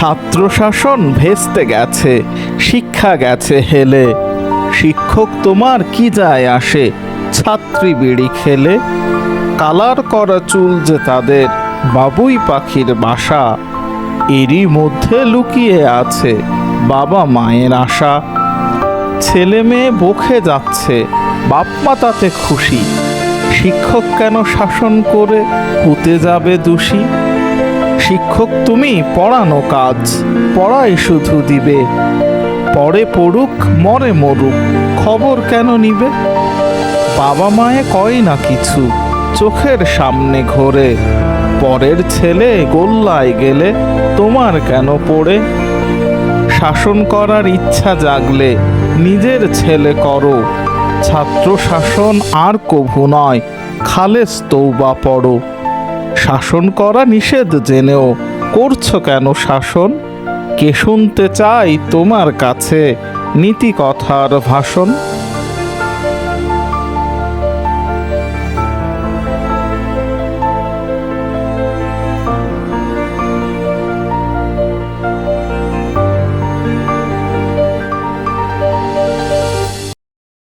ছাত্র শাসন ভেস্তে গেছে, শিক্ষা গেছে হেলে। শিক্ষক তোমার কি যায় আসে, ছাত্রী বিড়ি খেলে। কালার করা চুল যে তাদের, বাবুই পাখির বাসা। এরই মধ্যে লুকিয়ে আছে বাবা মায়ের আশা। ছেলে মেয়ে বকে যাচ্ছে, বাপ মা তাতে খুশি। শিক্ষক কেন শাসন করে হতে যাবে দোষী? শিক্ষক তুমি পড়ানো কাজ, পড়াই শুধু দিবে। পড়ে পড়ুক মরে মরুক, খবর কেন নিবে? বাবা মায়ে কয় না কিছু, চোখের সামনে ঘোরে। পরের ছেলে গোল্লায় গেলে তোমার কেন পড়ে? শাসন করার ইচ্ছা জাগলে নিজের ছেলে করো। ছাত্র শাসন আর কভু নয়, খালেস তৌবা পড়ো। শাসন করা নিষেধ জেনেও করছো কেন শাসন? কে শুনতে চাই তোমার কাছে নীতি কথার ভাষণ?